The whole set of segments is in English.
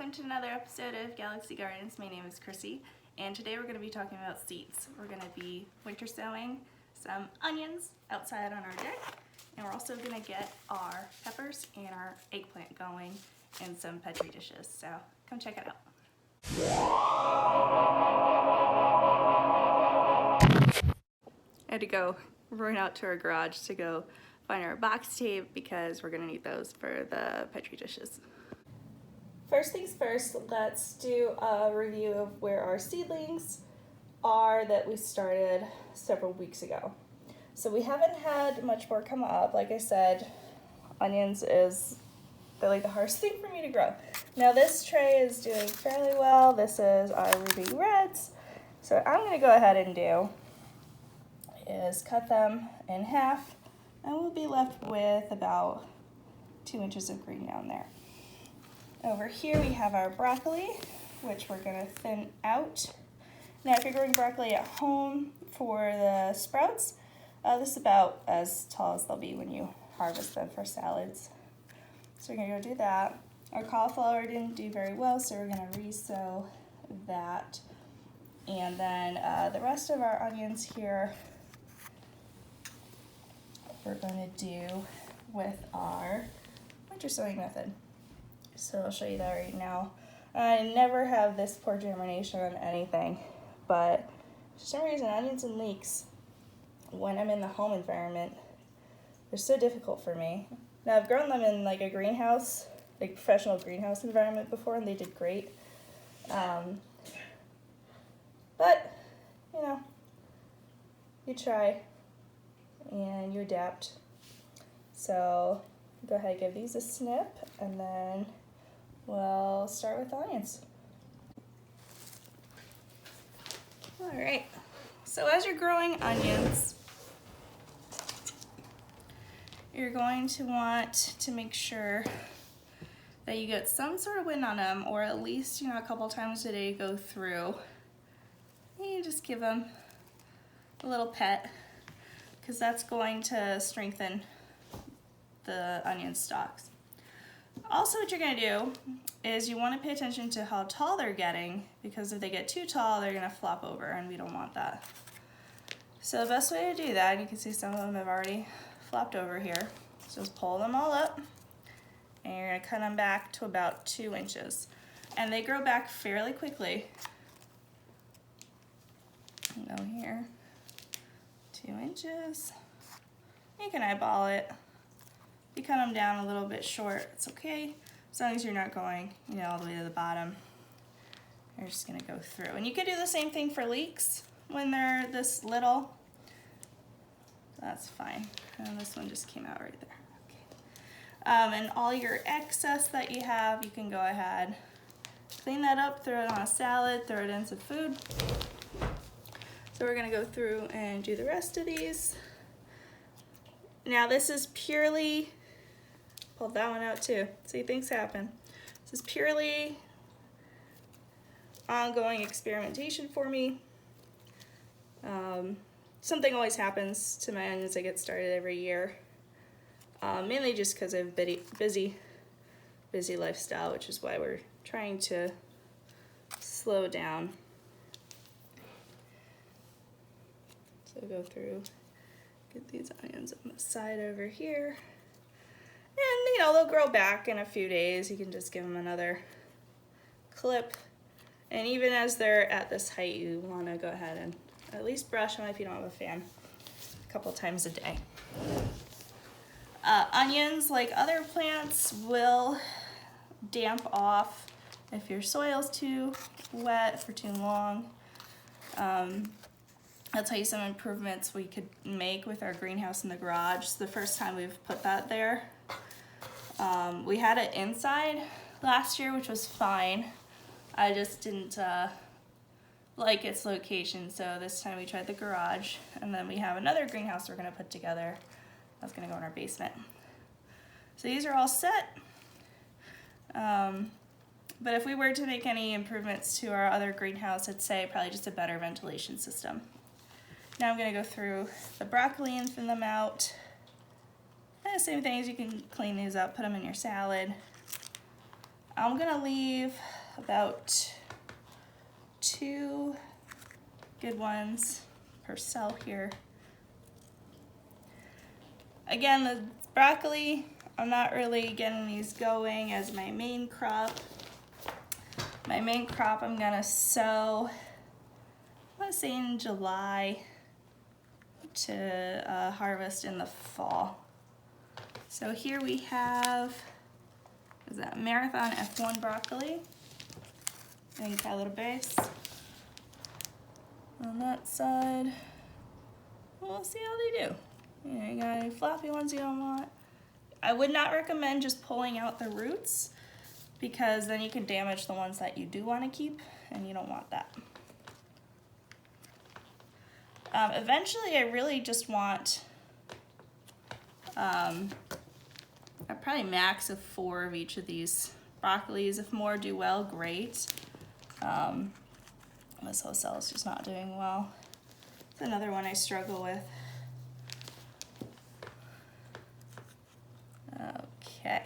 welcome to another episode of Galaxy Gardens. My name is Chrissy, and today we're going to be talking about seeds. We're going to be winter sowing some onions outside on our deck, and we're also going to get our peppers and our eggplant going in some Petri dishes, so come check it out. I had to go run out to our garage to go find our box tape because we're going to need those for the Petri dishes. First things first, let's do a review of where our seedlings are that we started several weeks ago. So we haven't had much more come up. Like I said, onions they're like the hardest thing for me to grow. Now this tray is doing fairly well. This is our ruby reds. So what I'm going to go ahead and do is cut them in half, and we'll be left with about 2 inches of green down there. Over here we have our broccoli, which we're going to thin out. Now if you're growing broccoli at home for the sprouts, this is about as tall as they'll be when you harvest them for salads. So we're going to go do that. Our cauliflower didn't do very well, so we're going to re-sow that. And then the rest of our onions here we're going to do with our winter sowing method. So I'll show you that right now. I never have this poor germination on anything, but for some reason onions and leeks, when I'm in the home environment, they're so difficult for me. Now I've grown them in like a greenhouse, like professional greenhouse environment before, and they did great. But, you know, you try and you adapt. So go ahead and give these a snip, and then we'll start with onions. All right, so as you're growing onions, you're going to want to make sure that you get some sort of wind on them, or at least, a couple times a day go through. And you just give them a little pet, because that's going to strengthen the onion stalks. Also, what you're going to do is you want to pay attention to how tall they're getting, because if they get too tall, they're going to flop over, and we don't want that. So the best way to do that, you can see some of them have already flopped over here. So just pull them all up, and you're going to cut them back to about 2 inches. And they grow back fairly quickly. Go here, 2 inches. You can eyeball it. You cut them down a little bit short, it's okay, as long as you're not going, all the way to the bottom. You're just gonna go through. And you could do the same thing for leeks when they're this little. That's fine. And this one just came out right there. Okay. And all your excess that you have, you can go ahead, clean that up, throw it on a salad, throw it in some food. So we're gonna go through and do the rest of these. Now this is purely, pulled that one out too, see, things happen. This is purely ongoing experimentation for me. Something always happens to my onions. I get started every year. Mainly just because I have a busy lifestyle, which is why we're trying to slow down. So go through, get these onions on the side over here. And they'll grow back in a few days. You can just give them another clip. And even as they're at this height, you want to go ahead and at least brush them if you don't have a fan a couple times a day. Onions, like other plants, will damp off if your soil's too wet for too long. I'll tell you some improvements we could make with our greenhouse in the garage. It's the first time we've put that there. We had it inside last year, which was fine. I just didn't like its location, so this time we tried the garage, and then we have another greenhouse we're going to put together. That's going to go in our basement. So these are all set. But if we were to make any improvements to our other greenhouse, I'd say probably just a better ventilation system. Now I'm going to go through the broccoli and thin them out. And the same thing, as you can clean these up, put them in your salad. I'm gonna leave about 2 good ones per cell here. Again, the broccoli, I'm not really getting these going as my main crop. My main crop I'm gonna sow, I want to say in July to harvest in the fall. So here we have, is that Marathon F1 broccoli? I think got a little base. On that side, we'll see how they do. You know, you got any floppy ones you don't want. I would not recommend just pulling out the roots because then you can damage the ones that you do want to keep, and you don't want that. Eventually, I really just want a probably max of 4 of each of these broccolis. If more do well, great. This whole cell is just not doing well. It's another one I struggle with. Okay,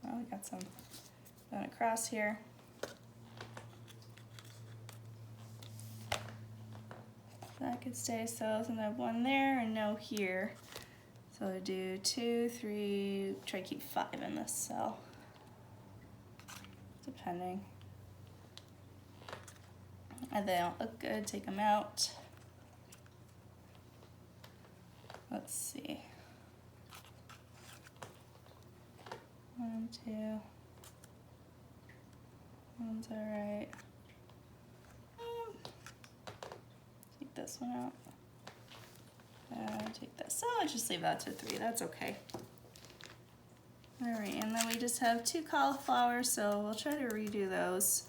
well, we got some going across here. That could stay, so I have 1 there and no here. So I do 2, 3, try to keep 5 in this cell, depending. And they don't look good, take them out. Let's see. 1, 2. One's all right. Take this one out. Take this. So I'll just leave that to 3. That's okay. All right, and then we just have 2 cauliflowers, so we'll try to redo those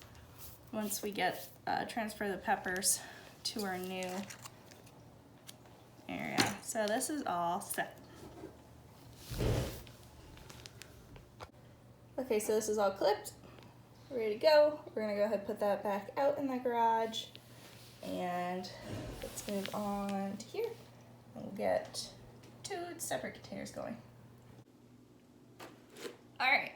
once we get transfer the peppers to our new area. So this is all set. Okay, so this is all clipped, ready to go. We're gonna go ahead and put that back out in the garage, and let's move on to here. We'll get 2 separate containers going. All right,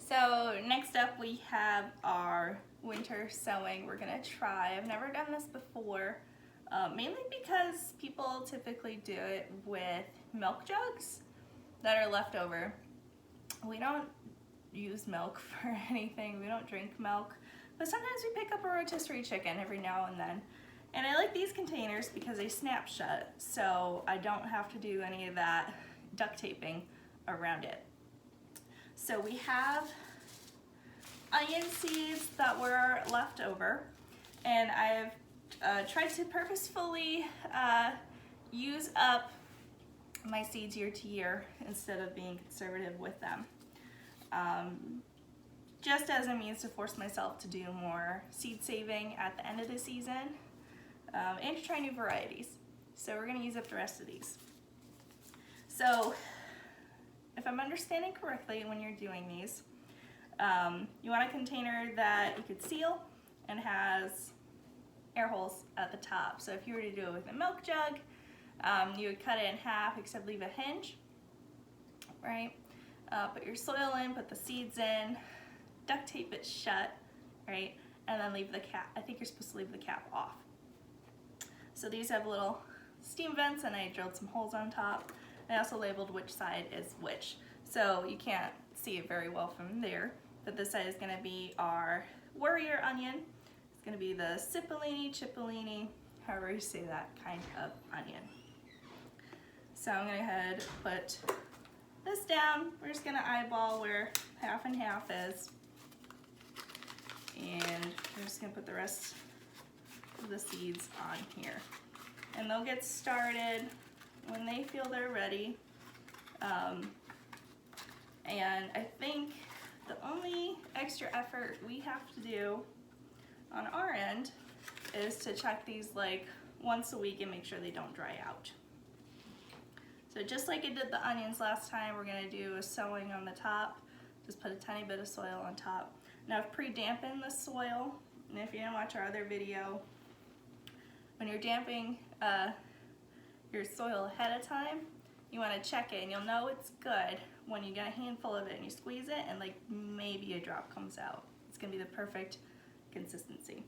so next up we have our winter sowing. We're gonna try. I've never done this before, mainly because people typically do it with milk jugs that are left over. We don't use milk for anything. We don't drink milk, but sometimes we pick up a rotisserie chicken every now and then. And I like these containers because they snap shut, so I don't have to do any of that duct taping around it. So we have onion seeds that were left over, and I've tried to purposefully use up my seeds year to year instead of being conservative with them. Just as a means to force myself to do more seed saving at the end of the season, and to try new varieties. So we're going to use up the rest of these. So if I'm understanding correctly, when you're doing these, you want a container that you could seal and has air holes at the top. So if you were to do it with a milk jug, you would cut it in half except leave a hinge, right? Put your soil in, put the seeds in, duct tape it shut, right? And then leave the cap. I think you're supposed to leave the cap off. So these have little steam vents, and I drilled some holes on top. I also labeled which side is which. So you can't see it very well from there, but this side is gonna be our warrior onion. It's gonna be the cipollini, cipollini, however you say that kind of onion. So I'm gonna go ahead and put this down. We're just gonna eyeball where half and half is. And we're just gonna put the rest of the seeds on here. And they'll get started when they feel they're ready. And I think the only extra effort we have to do on our end is to check these like once a week and make sure they don't dry out. So just like I did the onions last time, we're gonna do a sowing on the top. Just put a tiny bit of soil on top. Now I've pre-dampened the soil, and if you didn't watch our other video, when you're damping your soil ahead of time, you want to check it, and you'll know it's good when you get a handful of it and you squeeze it and like maybe a drop comes out. It's gonna be the perfect consistency.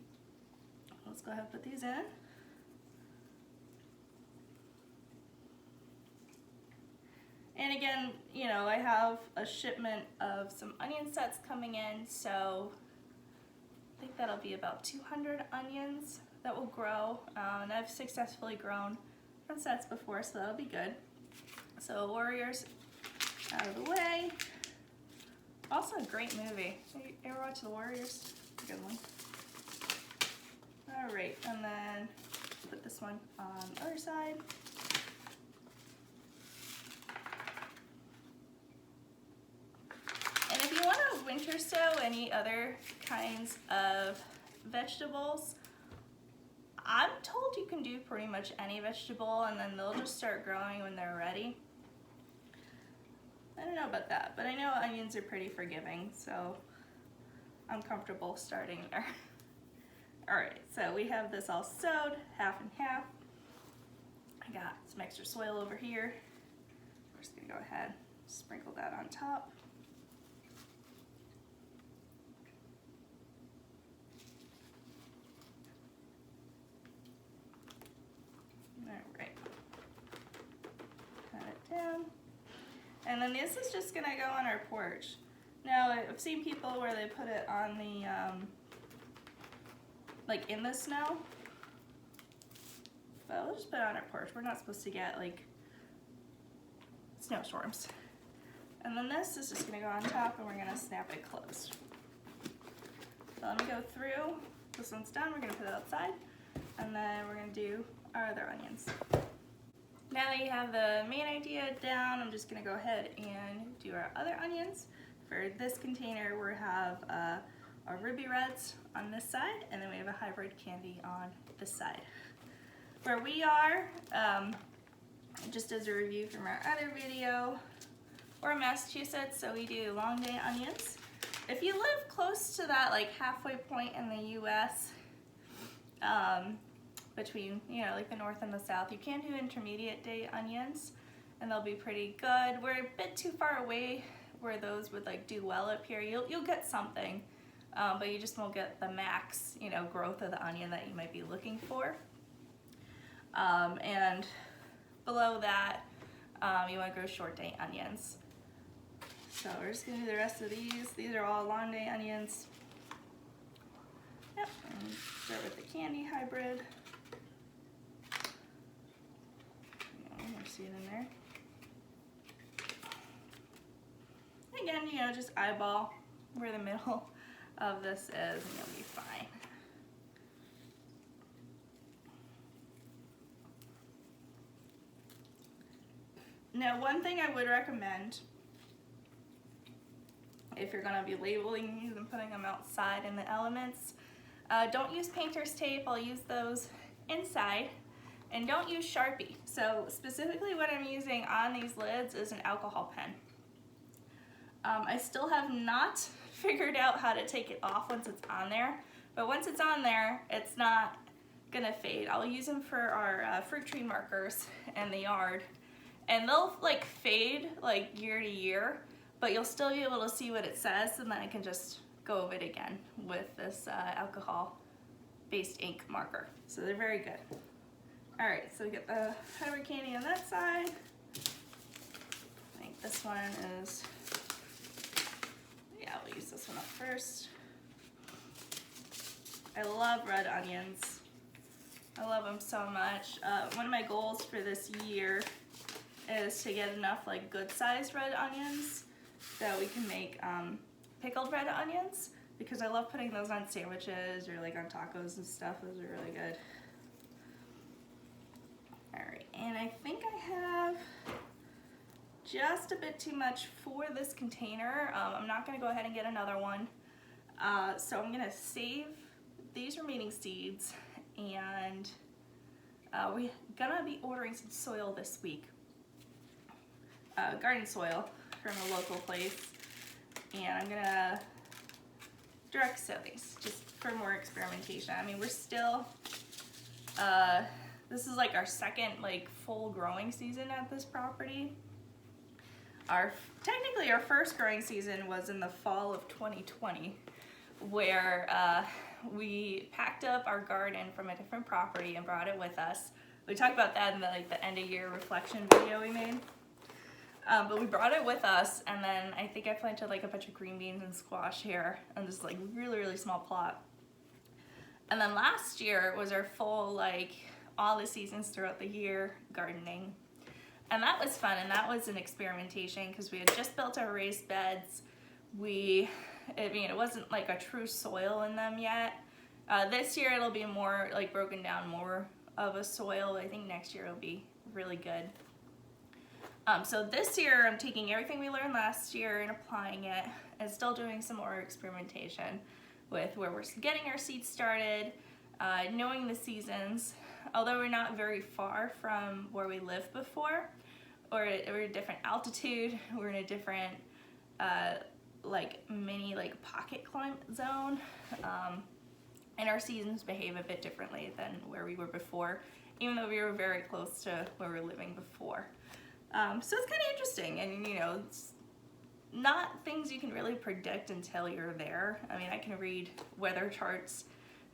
Let's go ahead and put these in. And again, you know, I have a shipment of some onion sets coming in, so I think that'll be about 200 onions that will grow. And I've successfully grown from sets before, so that'll be good. So Warriors out of the way. Also a great movie. You ever watch The Warriors? Good one. All right, and then put this one on the other side. And if you want to winter sow any other kinds of vegetables, I'm told you can do pretty much any vegetable and then they'll just start growing when they're ready. I don't know about that, but I know onions are pretty forgiving, so I'm comfortable starting there. All right, so we have this all sowed, half and half. I got some extra soil over here. We're just gonna go ahead, sprinkle that on top. All right, cut it down. And then this is just gonna go on our porch. Now, I've seen people where they put it on the, like in the snow. But we'll just put it on our porch. We're not supposed to get like snowstorms. And then this is just gonna go on top and we're gonna snap it closed. So let me go through. This one's done, we're gonna put it outside. And then we're gonna do our other onions. Now that you have the main idea down, I'm just gonna go ahead and do our other onions. For this container, we have our ruby reds on this side, and then we have a hybrid candy on this side. Where we are, just as a review from our other video, we're in Massachusetts, so we do long day onions. If you live close to that like halfway point in the US, between, you know, like the north and the south, you can do intermediate day onions and they'll be pretty good. We're a bit too far away where those would like do well up here. You'll get something, but you just won't get the max, you know, growth of the onion that you might be looking for. And below that, you want to grow short day onions. So we're just gonna do the rest of these. These are all long day onions. Yep, and start with the candy hybrid. See it in there. Again, you know, just eyeball where the middle of this is and you'll be fine. Now, one thing I would recommend if you're gonna be labeling these and putting them outside in the elements, don't use painter's tape. I'll use those inside. And don't use Sharpie. So specifically what I'm using on these lids is an alcohol pen. I still have not figured out how to take it off once it's on there, but once it's on there, it's not gonna fade. I'll use them for our fruit tree markers in the yard, and they'll like fade like year to year, but you'll still be able to see what it says, and then I can just go over it again with this alcohol-based ink marker. So they're very good. All right, so we get the hybrid candy on that side. I think this one is, yeah, we'll use this one up first. I love red onions. I love them so much. One of my goals for this year is to get enough like good sized red onions that we can make pickled red onions, because I love putting those on sandwiches or like on tacos and stuff. Those are really good. Alright, and I think I have just a bit too much for this container. I'm not going to go ahead and get another one. So I'm going to save these remaining seeds, and we're going to be ordering some soil this week. Garden soil from a local place. And I'm going to direct sow these just for more experimentation. I mean, we're still This is like our second like full growing season at this property. Technically our first growing season was in the fall of 2020, where we packed up our garden from a different property and brought it with us. We talked about that in the end of year reflection video we made. But we brought it with us, and then I think I planted like a bunch of green beans and squash here on this like really small plot. And then last year was our full like all the seasons throughout the year gardening. And that was fun, and that was an experimentation because we had just built our raised beds. It wasn't like a true soil in them yet. This year it'll be more like broken down, more of a soil. I think next year it'll be really good. So this year I'm taking everything we learned last year and applying it, and still doing some more experimentation with where we're getting our seeds started, knowing the seasons. Although we're not very far from where we lived before, or we're at a different altitude, we're in a different like mini like pocket climate zone, and our seasons behave a bit differently than where we were before, even though we were very close to where we were living before. So it's kind of interesting, and you know, it's not things you can really predict until you're there. I mean, I can read weather charts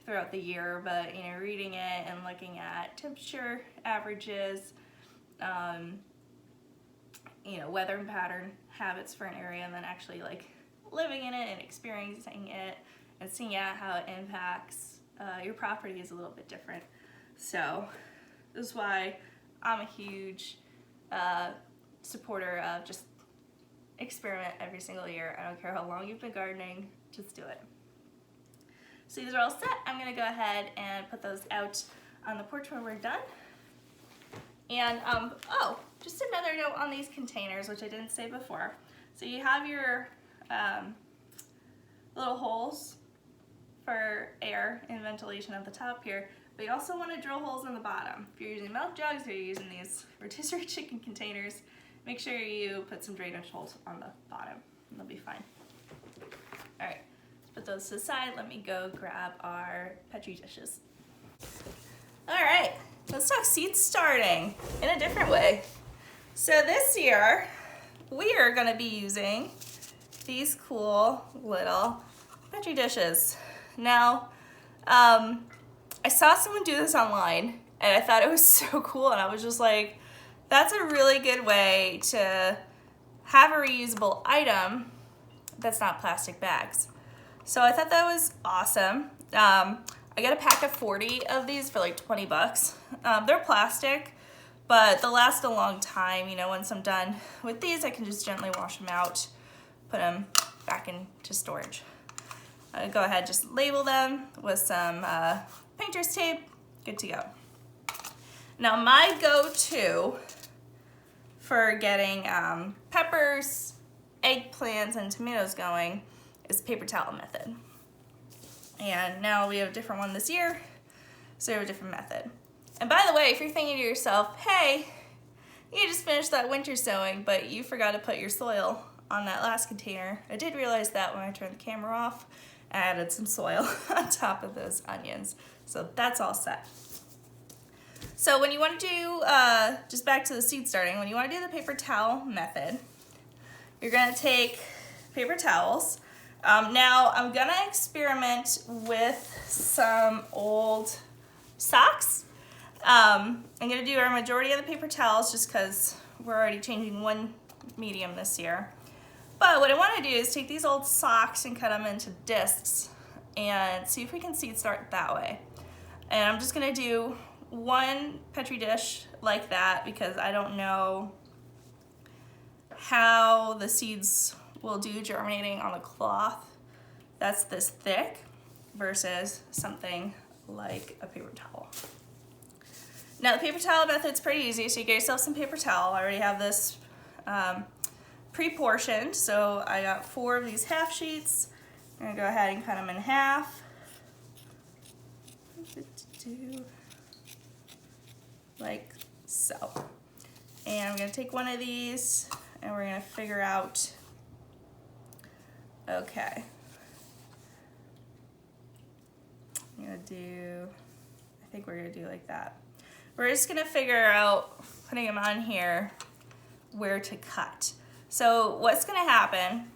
throughout the year, but you know, reading it and looking at temperature averages, you know, weather and pattern habits for an area, and then actually like living in it and experiencing it and seeing out how it impacts your property is a little bit different. So this is why I'm a huge supporter of just experiment every single year. I don't care how long you've been gardening, just do it. So these are all set. I'm gonna go ahead and put those out on the porch when we're done. And oh, just another note on these containers, which I didn't say before. So you have your little holes for air and ventilation at the top here, but you also want to drill holes in the bottom. If you're using milk jugs or you're using these rotisserie chicken containers, make sure you put some drainage holes on the bottom and they'll be fine. All right, let's put those to the side. Let me go grab our Petri dishes. All right, let's talk seed starting in a different way. So this year, we are gonna be using these cool little Petri dishes. Now, I saw someone do this online and I thought it was so cool, and I was just like, that's a really good way to have a reusable item that's not plastic bags. So I thought that was awesome. I got a pack of 40 of these for like 20 bucks. They're plastic, but they'll last a long time. You know, once I'm done with these, I can just gently wash them out, put them back into storage. Go ahead, just label them with some painter's tape, good to go. Now my go-to for getting peppers, eggplants, and tomatoes going is paper towel method. And now we have a different one this year, so we have a different method. And by the way, if you're thinking to yourself, hey, you just finished that winter sowing, but you forgot to put your soil on that last container, I did realize that when I turned the camera off. I added some soil on top of those onions. So that's all set. So when you want to do, just back to the seed starting, when you want to do the paper towel method, you're going to take paper towels. Now I'm going to experiment with some old socks. I'm going to do our majority of the paper towels just because we're already changing one medium this year. But what I want to do is take these old socks and cut them into discs and see if we can seed start that way. And I'm just going to do one Petri dish like that because I don't know how the seeds will do germinating on a cloth that's this thick versus something like a paper towel. Now the paper towel method's pretty easy, so you get yourself some paper towel. I already have this pre-portioned, so I got 4 of these half sheets. I'm gonna go ahead and cut them in half. Like so. And I'm gonna take one of these and we're gonna figure out, okay. I'm gonna do, I think we're gonna do like that. We're just gonna figure out, putting them on here, where to cut. So what's gonna happen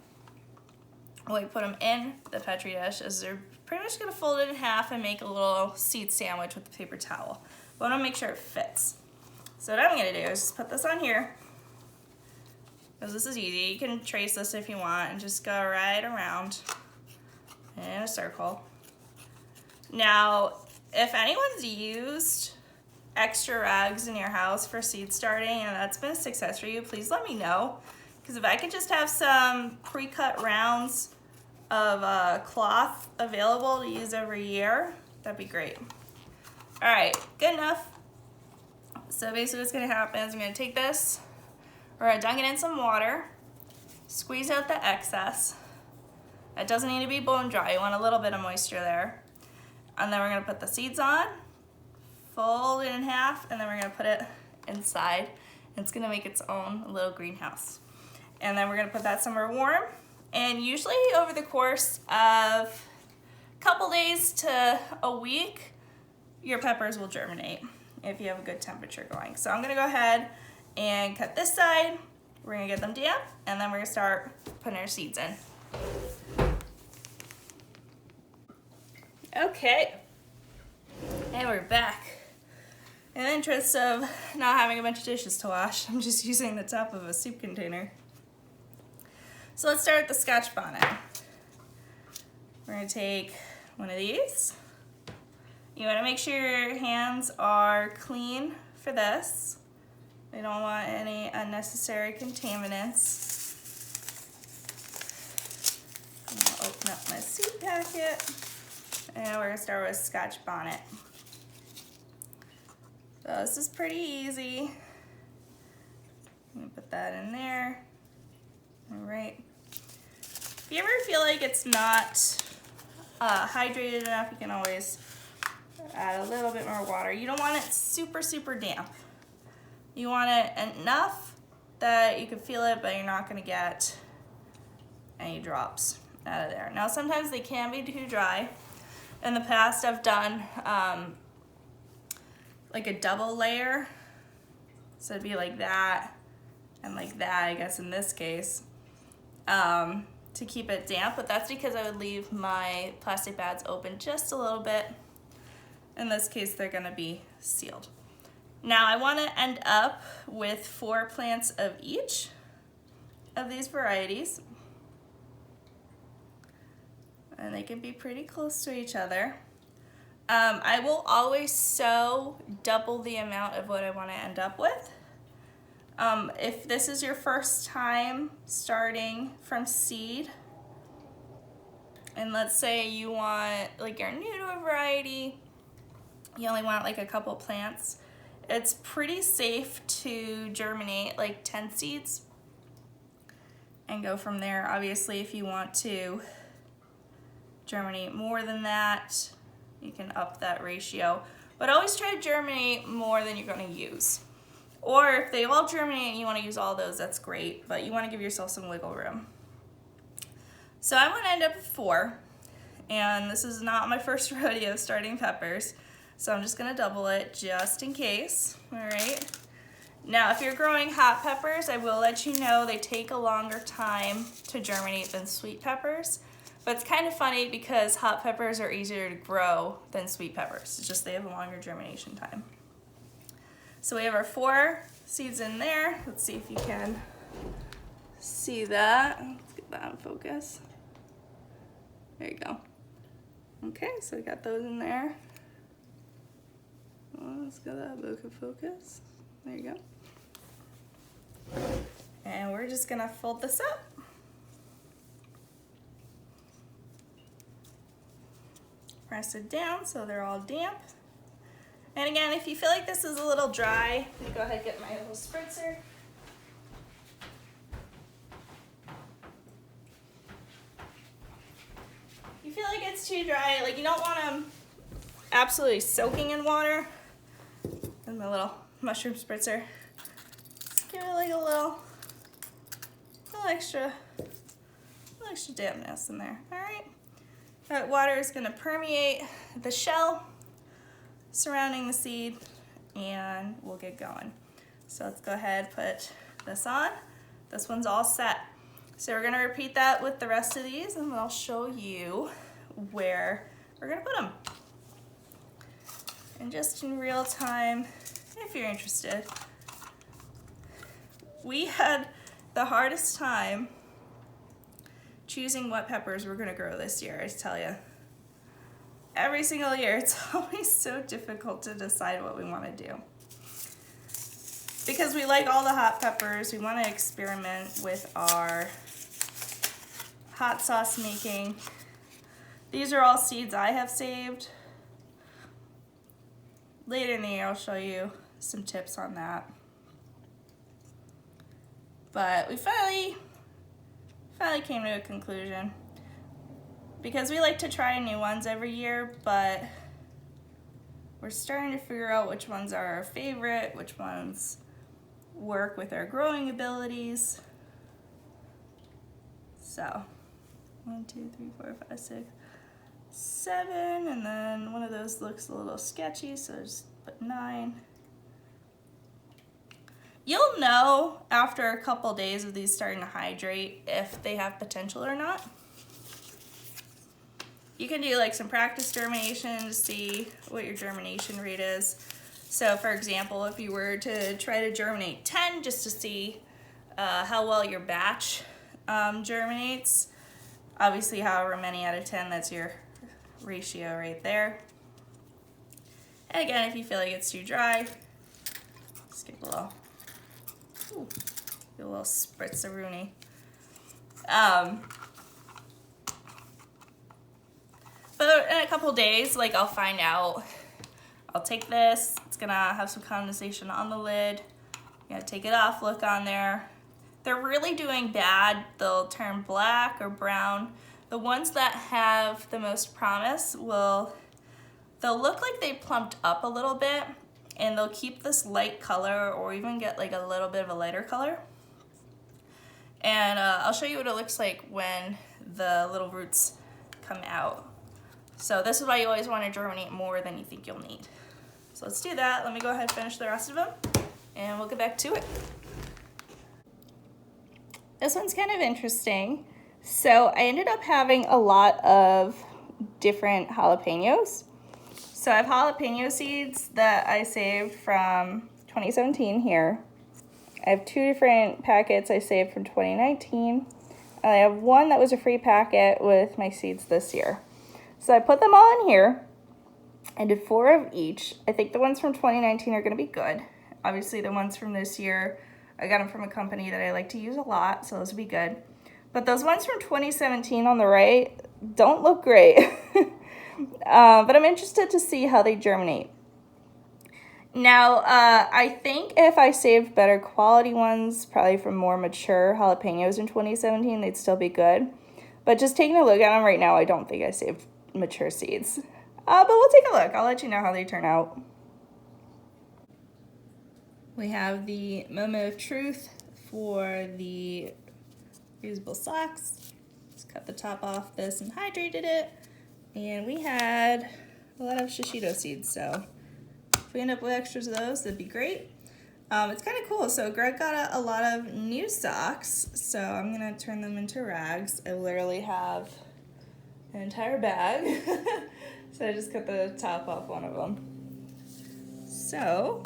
when we put them in the Petri dish is they're pretty much gonna fold it in half and make a little seed sandwich with the paper towel. But I wanna make sure it fits. So what I'm gonna do is just put this on here, because this is easy. You can trace this if you want and just go right around in a circle. Now, if anyone's used extra rags in your house for seed starting and that's been a success for you, please let me know. Because if I could just have some pre-cut rounds of cloth available to use every year, that'd be great. All right, good enough. So basically what's gonna happen is I'm gonna take this, we're gonna dunk it in some water, squeeze out the excess. It doesn't need to be bone dry, you want a little bit of moisture there. And then we're gonna put the seeds on, fold it in half, and then we're gonna put it inside. It's gonna make its own little greenhouse. And then we're gonna put that somewhere warm. And usually over the course of a couple days to a week, your peppers will germinate if you have a good temperature going. So I'm gonna go ahead and cut this side. We're gonna get them damp, and then we're gonna start putting our seeds in. Okay, and we're back. In the interest of not having a bunch of dishes to wash, I'm just using the top of a soup container. So let's start with the Scotch bonnet. We're gonna take one of these. You wanna make sure your hands are clean for this. We don't want any unnecessary contaminants. I'm gonna open up my seed packet. And we're gonna start with Scotch bonnet. So this is pretty easy. I'm gonna put that in there. All right. If you ever feel like it's not hydrated enough, you can always add a little bit more water. You don't want it super, super damp. You want it enough that you can feel it, but you're not gonna get any drops out of there. Now, sometimes they can be too dry. In the past, I've done like a double layer. So it'd be like that and like that, I guess in this case, to keep it damp. But that's because I would leave my plastic bags open just a little bit. In this case, they're gonna be sealed. Now I wanna end up with 4 plants of each of these varieties. And they can be pretty close to each other. I will always sow double the amount of what I want to end up with. If this is your first time starting from seed, and let's say you want, like you're new to a variety, you only want like a couple plants, it's pretty safe to germinate like 10 seeds and go from there. Obviously, if you want to germinate more than that, you can up that ratio, but always try to germinate more than you're going to use. Or if they all germinate and you want to use all those, that's great, but you want to give yourself some wiggle room. So I want to end up with 4, and this is not my first rodeo starting peppers, so I'm just going to double it just in case. All right. Now, if you're growing hot peppers, I will let you know they take a longer time to germinate than sweet peppers. But it's kind of funny because hot peppers are easier to grow than sweet peppers. It's just they have a longer germination time. So we have our 4 seeds in there. Let's see if you can see that. Let's get that in focus. There you go. Okay, so we got those in there. Oh, let's get that bokeh focus. There you go. And we're just gonna fold this up. Press it down so they're all damp. And again, if you feel like this is a little dry, let me go ahead and get my little spritzer. You feel like it's too dry, like you don't want them absolutely soaking in water. And my little mushroom spritzer. Just give it like a little extra dampness in there. All right. That water is going to permeate the shell surrounding the seed, and we'll get going. So let's go ahead, put this on. This one's all set. So we're gonna repeat that with the rest of these, and I'll show you where we're gonna put them. And just in real time, if you're interested. We had the hardest time choosing what peppers we're gonna grow this year, I tell you. Every single year, it's always so difficult to decide what we wanna do. Because we like all the hot peppers, we wanna experiment with our hot sauce making. These are all seeds I have saved. Later in the year, I'll show you some tips on that. But we finally came to a conclusion. Because we like to try new ones every year, but we're starting to figure out which ones are our favorite, which ones work with our growing abilities. So, 1, 2, 3, 4, 5, 6, 7, and then one of those looks a little sketchy, so just put 9. You'll know after a couple days of these starting to hydrate if they have potential or not. You can do like some practice germination to see what your germination rate is. So for example, if you were to try to germinate 10 just to see how well your batch germinates, obviously however many out of 10, that's your ratio right there. And again, if you feel like it's too dry, just give a little, get a little spritz-a-rooney. But in a couple days, like I'll find out, I'll take this, it's gonna have some condensation on the lid, you gotta take it off, look on there. They're really doing bad, they'll turn black or brown. The ones that have the most promise they'll look like they plumped up a little bit, and they'll keep this light color or even get like a little bit of a lighter color. And I'll show you what it looks like when the little roots come out. So this is why you always want to germinate more than you think you'll need. So let's do that. Let me go ahead and finish the rest of them, and we'll get back to it. This one's kind of interesting. So I ended up having a lot of different jalapenos. So I have jalapeno seeds that I saved from 2017 here. I have 2 different packets I saved from 2019. And I have one that was a free packet with my seeds this year. So I put them all in here. I did 4 of each. I think the ones from 2019 are gonna be good. Obviously the ones from this year, I got them from a company that I like to use a lot, so those will be good. But those ones from 2017 on the right don't look great. But I'm interested to see how they germinate. Now, I think if I saved better quality ones, probably from more mature jalapenos in 2017, they'd still be good. But just taking a look at them right now, I don't think I saved mature seeds. But we'll take a look. I'll let you know how they turn out. We have the moment of truth for the reusable socks. Just cut the top off this and hydrated it. And we had a lot of shishito seeds, so if we end up with extras of those, that'd be great. It's kind of cool. So Greg got a lot of new socks, so I'm gonna turn them into rags. I literally have an entire bag. So I just cut the top off one of them. So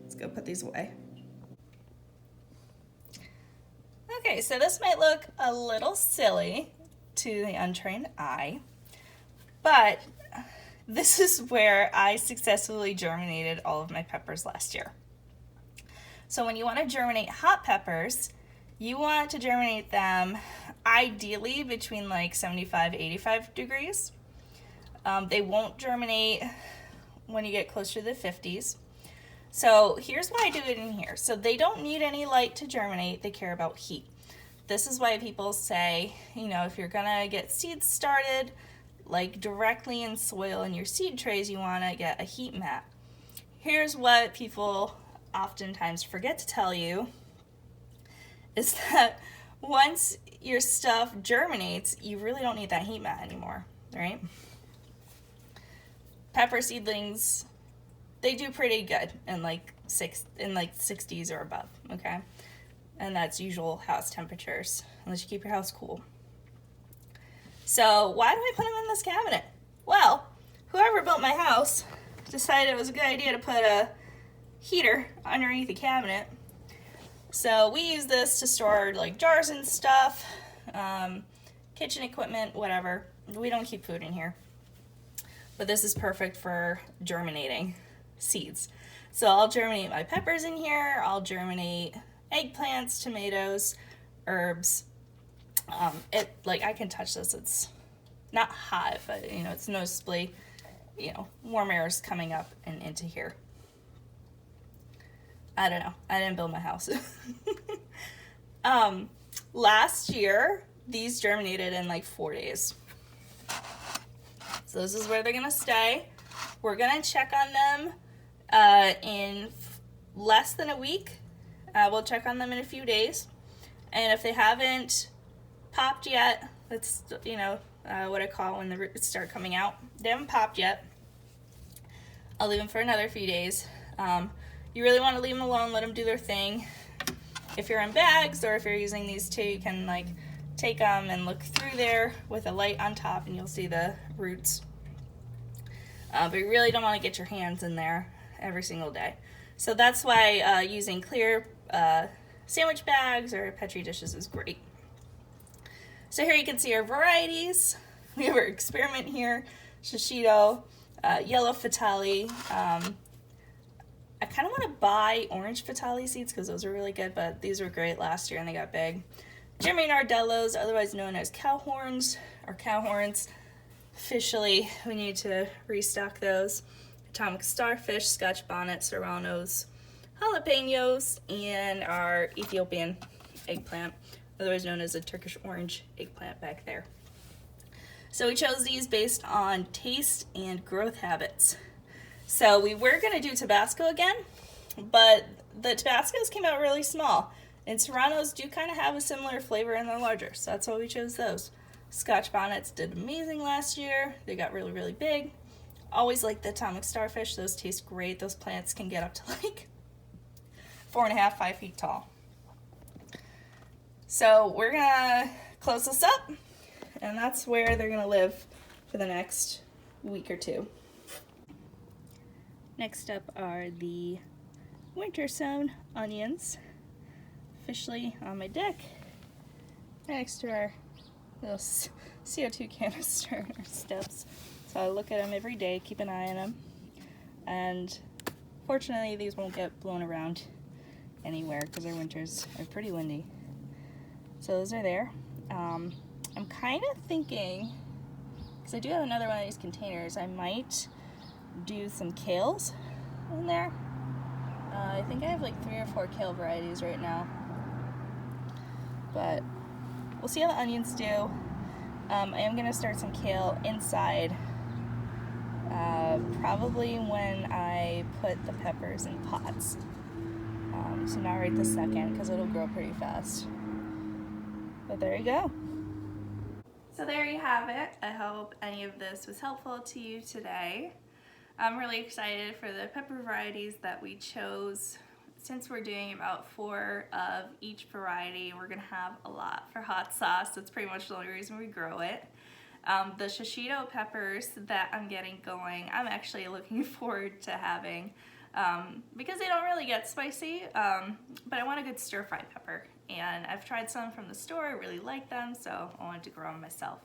let's go put these away. Okay, so this might look a little silly to the untrained eye, but this is where I successfully germinated all of my peppers last year. So when you want to germinate hot peppers, you want to germinate them ideally between like 75, 85 degrees. They won't germinate when you get closer to the 50s. So here's why I do it in here. So they don't need any light to germinate, they care about heat. This is why people say, you know, if you're gonna get seeds started, like directly in soil in your seed trays, you wanna get a heat mat. Here's what people oftentimes forget to tell you, is that once your stuff germinates, you really don't need that heat mat anymore, right? Pepper seedlings, they do pretty good in like 60s or above, okay? And that's usual house temperatures, unless you keep your house cool. So why do I put them in this cabinet? Well, whoever built my house decided it was a good idea to put a heater underneath the cabinet. So we use this to store like jars and stuff, kitchen equipment, whatever. We don't keep food in here. But this is perfect for germinating seeds. So I'll germinate my peppers in here, I'll germinate eggplants, tomatoes, herbs. I can touch this, it's not hot, but you know, it's noticeably, you know, warm air is coming up and into here. I don't know, I didn't build my house. Last year, these germinated in like 4 days. So this is where they're gonna stay. We're gonna check on them in less than a week. We'll check on them in a few days. And if they haven't popped yet, that's, you know, what I call when the roots start coming out. They haven't popped yet. I'll leave them for another few days. You really want to leave them alone, let them do their thing. If you're in bags or if you're using these too, you can like take them and look through there with a light on top and you'll see the roots. But you really don't want to get your hands in there every single day. So that's why using clear sandwich bags or Petri dishes is great. So here you can see our varieties. We have our experiment here, shishito, yellow fatale. I kind of want to buy orange fatale seeds because those are really good, but these were great last year and they got big. German nardellos, otherwise known as cow horns or cow horns. Officially, we need to restock those. Atomic starfish, Scotch bonnet, serranos, jalapenos, and our Ethiopian eggplant, otherwise known as a Turkish orange eggplant back there. So we chose these based on taste and growth habits. So we were going to do Tabasco again, but the Tabascos came out really small. And Serranos do kind of have a similar flavor and they're larger, so that's why we chose those. Scotch bonnets did amazing last year. They got really, really big. Always like the atomic starfish. Those taste great. Those plants can get up to like 4.5, 5 feet tall. So we're gonna close this up, and that's where they're gonna live for the next week or two. Next up are the winter sown onions, officially on my deck, right next to our little CO2 canister and our steps. So I look at them every day, keep an eye on them, and fortunately these won't get blown around anywhere because our winters are pretty windy. So those are there. I'm kind of thinking, because I do have another one of these containers, I might do some kales in there. I think I have like 3 or 4 kale varieties right now, but we'll see how the onions do. I am going to start some kale inside, probably when I put the peppers in pots. So not right this second because it'll grow pretty fast. But there you go. So there you have it. I hope any of this was helpful to you today. I'm really excited for the pepper varieties that we chose. Since we're doing about 4 of each variety, we're gonna have a lot for hot sauce. That's pretty much the only reason we grow it. The shishito peppers that I'm getting going, I'm actually looking forward to having because they don't really get spicy, but I want a good stir-fry pepper. And I've tried some from the store, I really like them, so I wanted to grow them myself.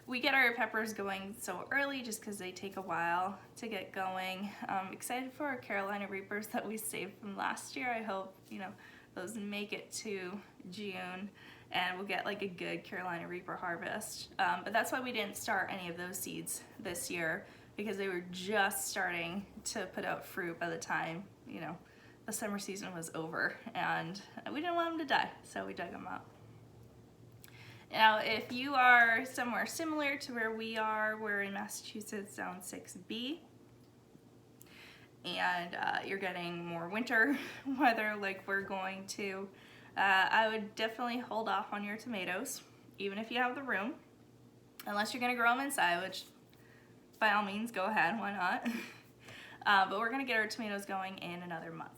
We get our peppers going so early just because they take a while to get going. I'm excited for our Carolina Reapers that we saved from last year. I hope, you know, those make it to June and we'll get like a good Carolina Reaper harvest. But that's why we didn't start any of those seeds this year, because they were just starting to put out fruit by the time, you know, the summer season was over, and we didn't want them to die, so we dug them up. Now, if you are somewhere similar to where we are, we're in Massachusetts, Zone 6B, and you're getting more winter weather like we're going to, I would definitely hold off on your tomatoes, even if you have the room, unless you're going to grow them inside, which by all means, go ahead, why not? but we're gonna get our tomatoes going in another month.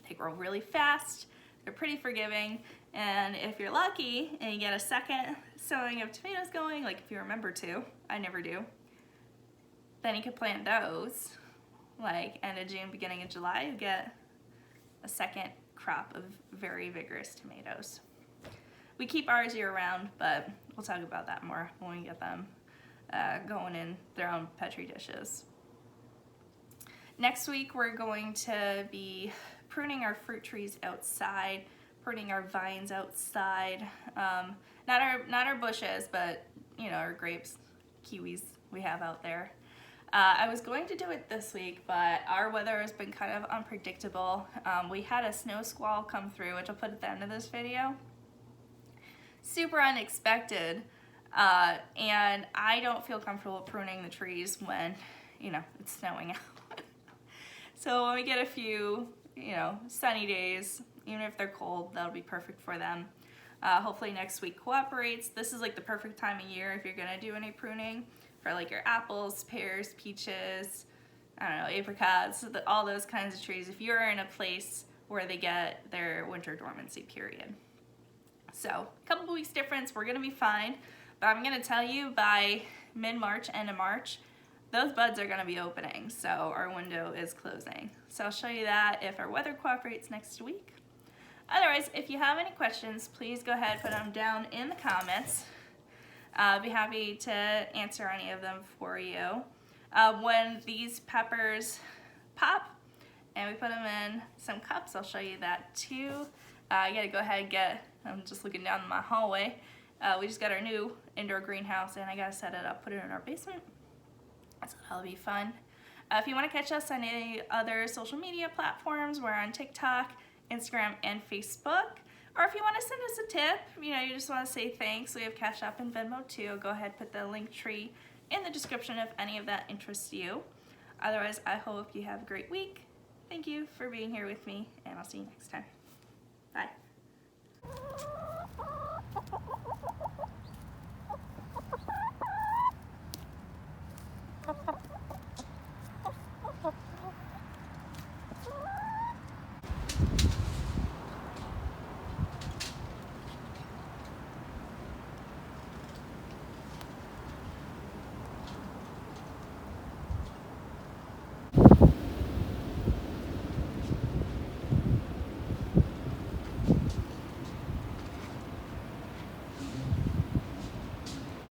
They grow really fast, they're pretty forgiving, and if you're lucky and you get a second sowing of tomatoes going, like if you remember to, I never do, then you can plant those like end of June, beginning of July. You get a second crop of very vigorous tomatoes. We keep ours year round, but we'll talk about that more when we get them going in their own Petri dishes. Next week we're going to be pruning our fruit trees outside, pruning our vines outside, not our bushes, but you know, our grapes, kiwis we have out there. I was going to do it this week, but our weather has been kind of unpredictable. We had a snow squall come through, which I'll put at the end of this video. Super unexpected, and I don't feel comfortable pruning the trees when, you know, it's snowing out. So when we get a few, you know, sunny days, even if they're cold, that'll be perfect for them. Hopefully next week cooperates. This is like the perfect time of year if you're gonna do any pruning for like your apples, pears, peaches, I don't know, apricots, all those kinds of trees, if you're in a place where they get their winter dormancy period. So a couple of weeks difference, we're gonna be fine, but I'm gonna tell you by mid-March, end of March, those buds are gonna be opening, so our window is closing. So I'll show you that if our weather cooperates next week. Otherwise, if you have any questions, please go ahead and put them down in the comments. I'll be happy to answer any of them for you. When these peppers pop and we put them in some cups, I'll show you that too. You gotta go ahead and get, I'm just looking down my hallway. We just got our new indoor greenhouse and I gotta set it up, put it in our basement. So that'll be fun. If you wanna catch us on any other social media platforms, we're on TikTok, Instagram, and Facebook. Or if you want to send us a tip, you know, you just want to say thanks, we have Cash App and Venmo too. Go ahead, put the link tree in the description if any of that interests you. Otherwise, I hope you have a great week. Thank you for being here with me, and I'll see you next time. Bye.